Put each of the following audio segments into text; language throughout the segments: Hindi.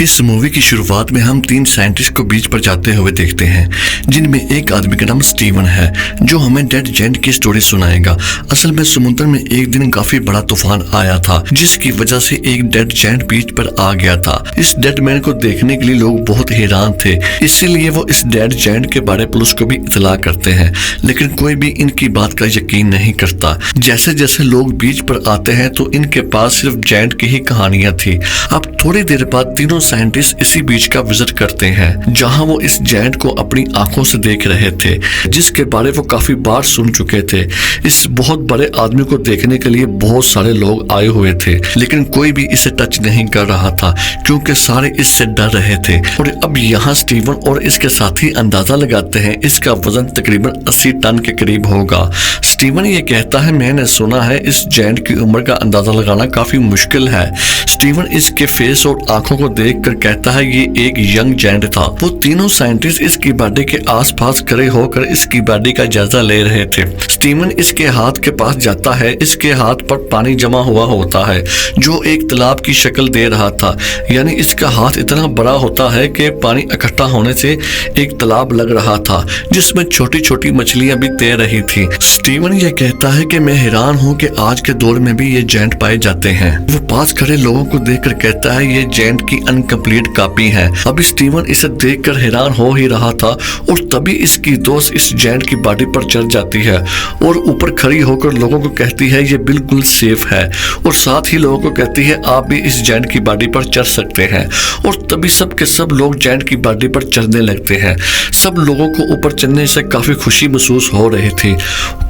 इस मूवी की शुरुआत में हम 3 साइंटिस्ट को बीच पर जाते हुए देखते हैं, जिनमें एक आदमी का नाम स्टीवन है जो हमें डेड जेंट की स्टोरी सुनाएगा। असल में समुद्र में एक दिन काफी बड़ा तूफान आया था, जिसकी वजह से एक डेड जेंट बीच पर आ गया था। इस डेड मैन को देखने के लिए लोग बहुत हैरान थे, इसीलिए वो इस डेड जेंट के बारे पुलिस को भी इतला करते हैं, लेकिन कोई भी इनकी बात का यकीन नहीं करता। जैसे जैसे लोग बीच पर आते हैं तो इनके पास सिर्फ जेंट की ही कहानियां थी। अब थोड़ी देर बाद तीनों साइंटिस्ट इसी बीच का विजिट करते हैं, जहां वो इस जेंट को अपनी आंखों से देख रहे थे, जिसके बारे वो काफी बार सुन चुके थे। इस बहुत बड़े आदमी को देखने के लिए बहुत सारे लोग आए हुए थे, लेकिन कोई भी इसे टच नहीं कर रहा था क्योंकि सारे इससे डर रहे थे। और अब यहाँ स्टीवन और इसके साथी अंदाजा लगाते हैं इसका वजन तकरीबन 80 टन के करीब होगा। स्टीवन ये कहता है, मैंने सुना है इस जेंट की उम्र का अंदाजा लगाना काफी मुश्किल है। स्टीवन इसके फेस और आंखों को देखकर कहता है ये एक यंग जेंट था। वो तीनों साइंटिस्ट इसकी बॉडी के आसपास खड़े होकर इसकी बॉडी का जायजा ले रहे थे। स्टीवन इसके हाथ के पास जाता है, इसके हाथ पर पानी जमा हुआ होता है जो एक तालाब की शक्ल दे रहा था, यानी इसका हाथ इतना बड़ा होता है कि पानी इकट्ठा होने से एक तालाब लग रहा था जिसमें छोटी छोटी मछलियां भी तैर रही थी। स्टीवन ये कहता है कि मैं हैरान हूँ कि आज के दौर में भी ये जेंट पाए जाते हैं। वो पास खड़े लोगों को देखकर कहता है ये जेंट की अनकम्प्लीट कॉपी है। अभी स्टीवन इसे देखकर हैरान हो ही रहा था और तभी इसकी दोस्त इस जेंट की बॉडी पर चढ़ जाती है और ऊपर खड़ी होकर लोगों को कहती है ये बिल्कुल सेफ है, और साथ ही लोगों को कहती है आप भी इस जेंट की बॉडी पर चढ़ सकते हैं। और तभी सब के सब लोग जेंट की बॉडी पर चढ़ने लगते हैं। सब लोगों को ऊपर चढ़ने से काफी खुशी महसूस हो रही थी।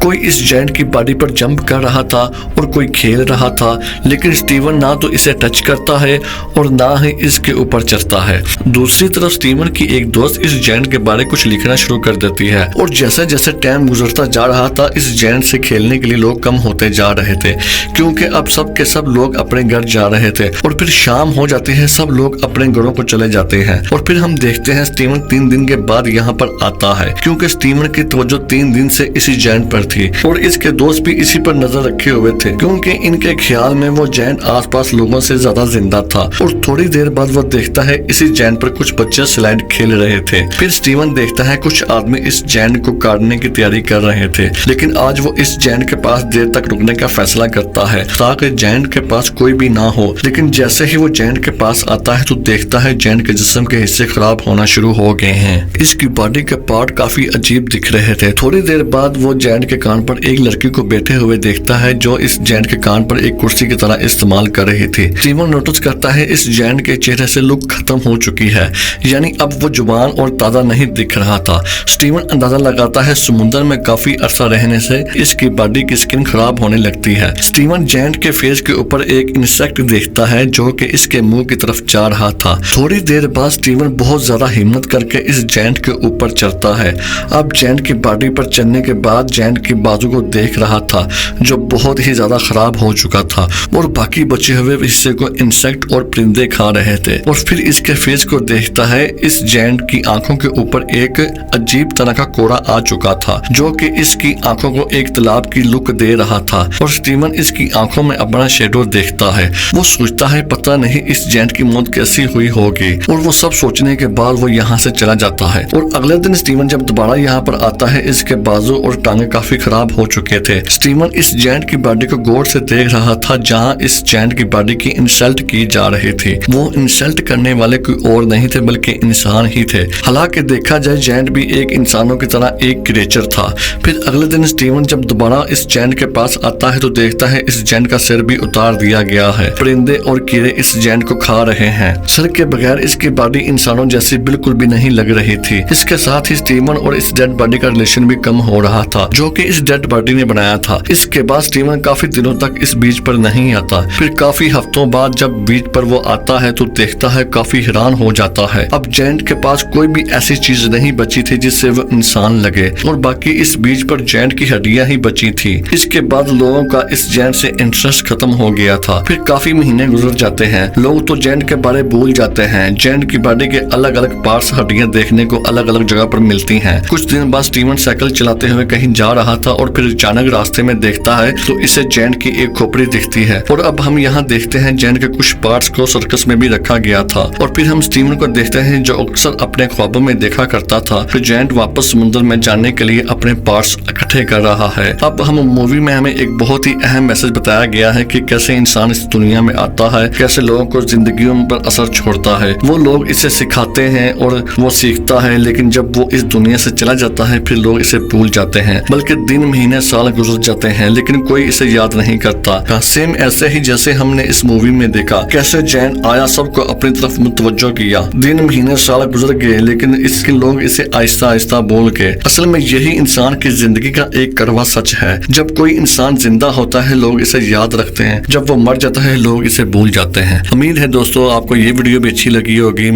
कोई इस जेंट की बॉडी पर जंप कर रहा था और कोई खेल रहा था, लेकिन स्टीवन ना तो इसे टच करता है और ना ही इसके ऊपर चढ़ता है। दूसरी तरफ स्टीवन की एक दोस्त इस जेंट के बारे कुछ लिखना शुरू कर देती है, और जैसे जैसे टाइम गुजरता जा रहा था इस जेंट से खेलने के लिए लोग कम होते जा रहे थे, क्योंकि अब सब के सब लोग अपने घर जा रहे थे। और फिर शाम हो जाती है, सब लोग अपने घरों को चले जाते हैं। और फिर हम देखते हैं स्टीवन 3 दिन के बाद यहाँ पर आता है, क्योंकि स्टीवन की तवज्जो 3 दिन से इसी जेंट पर थी और इसके दोस्त भी इसी पर नजर रखे हुए थे, क्योंकि इनके ख्याल में वो जेंट आसपास लोगों से ज्यादा जिंदा था। और थोड़ी देर बाद वो देखता है इसी जेंट पर कुछ बच्चे स्लाइड खेल रहे थे। फिर स्टीवन देखता है कुछ आदमी इस जेंट को काटने की तैयारी कर रहे थे, लेकिन आज वो इस जेंट के पास देर तक रुकने का फैसला करता है ताकि जेंट के पास कोई भी ना हो। लेकिन जैसे ही वो जेंट के पास आता है तो देखता है जेंट के जिस्म के हिस्से खराब होना शुरू हो गए हैं। इसकी बॉडी के पार्ट काफी अजीब दिख रहे थे। थोड़ी देर बाद वो जेंट के कान पर एक लड़की को बैठे हुए देखता है जो इस जेंट के कान पर एक कुर्सी की तरह इस्तेमाल कर रही थी। स्टीवन नोटिस करता है इस जेंट के चेहरे से लुक खत्म हो चुकी है, यानी अब वो जुबान और ताजा नहीं दिख रहा था। स्टीवन अंदाजा लगाता है समुद्र में काफी अरसा रहने से इसकी बॉडी की स्किन खराब होने लगती है। स्टीवन जेंट के फेस के ऊपर एक इंसेक्ट देखता है जो कि इसके मुंह की तरफ जा रहा था। थोड़ी देर बाद स्टीवन बहुत ज्यादा हिम्मत करके इस जेंट के ऊपर चढ़ता है। अब जेंट की बॉडी पर चढ़ने के बाद जेंट की बाजू को देख रहा था जो बहुत ही ज्यादा खराब हो चुका था, और बाकी बचे हुए हिस्से को इंसेक्ट और परिंदे खा रहे थे। और फिर इसके फेस को देखता है, इस जेंट की आंखों के ऊपर एक अजीब तरह का कोड़ा आ चुका था जो कि इसकी आंखों को एक तालाब की लुक दे रहा था। और स्टीवन इसकी आंखों में अपना शेडो देखता है। वो सोचता है पता नहीं इस जेंट की मौत कैसी हुई होगी, और वो सब सोचने के बाद वो यहाँ से चला जाता है। और अगले दिन स्टीवन जब दोबारा यहाँ पर आता है, इसके बाजू और टांगे काफी खराब हो चुके थे। स्टीवन इस जेंट की बॉडी को गौर से देख रहा था जहाँ इस जेंट की बॉडी की इंसल्ट की जा रही थी। वो इंसल्ट करने वाले कोई और नहीं थे बल्कि इंसान ही थे। हालांकि देखा जाए जेंट भी एक इंसानों की तरह एक क्रिएचर था। फिर अगले दिन स्टीवन जब दोबारा इस जेंट के पास आता है तो देखता है इस जेंट का सिर भी उतार दिया गया है। परिंदे और कीड़े इस जेंट को खा रहे हैं। सिर के बगैर इसकी बॉडी इंसानों जैसी बिल्कुल भी नहीं लग रही थी। इसके साथ ही स्टीवन और इस डेड बॉडी का रिलेशन भी कम हो रहा था जो कि इस डेड बॉडी ने बनाया था। इसके बाद स्टीवन काफी दिनों तक इस बीच पर नहीं आता। फिर काफी हफ्तों बाद जब बीच पर वो आता है तो देखता है काफी हैरान हो जाता है। अब जेंट के पास कोई भी ऐसी चीज नहीं बची थी जिससे वो इंसान लगे, और बाकी इस बीच पर जेंट की हड्डियां ही बची थी। इसके बाद लोगों का इस जेंट से इंटरेस्ट खत्म हो गया था। फिर काफी महीने गुजर जाते हैं, लोग तो जेंट के बारे भूल जाते हैं। जेंट की बॉडी के अलग अलग पार्ट्स हड्डियां देखने को अलग अलग जगह पर मिलती हैं। कुछ दिन बाद स्टीवन साइकिल चलाते हुए कहीं जा रहा था और फिर अचानक रास्ते में देखता है तो इसे जैंट की एक खोपड़ी दिखती है। और अब हम यहाँ देखते हैं जैंट के कुछ पार्ट्स को सर्कस में भी रखा गया था। और फिर हम स्टीवन को देखते हैं जो अक्सर अपने ख्वाबों में देखा करता था कि जैंट वापस समुद्र में जाने के लिए अपने पार्ट्स इकट्ठे कर रहा है। अब हम मूवी में हमें एक बहुत ही अहम मैसेज बताया गया है कि कैसे इंसान इस दुनिया में आता है, कैसे लोगों को जिंदगियों पर असर छोड़ता है। वो लोग इसे सिखाते हैं और वो सीखता है, लेकिन जब वो इस दुनिया से चला जाता है फिर लोग इसे भूल जाते हैं। बल्कि दिन महीने साल गुजर जाते हैं लेकिन कोई इसे याद नहीं करता। सेम ऐसे ही जैसे हमने इस मूवी में देखा कैसे जैंट आया, सबको अपनी तरफ मुतवज्जो किया। दिन महीने साल गुजर गए लेकिन इसके लोग इसे आहिस्ता आहिस्ता भूल गए। असल में यही इंसान की जिंदगी का एक कड़वा सच है। जब कोई इंसान जिंदा होता है लोग इसे याद रखते हैं, जब वो मर जाता है लोग इसे भूल जाते हैं। उम्मीद है दोस्तों आपको ये वीडियो भी अच्छी लगी होगी।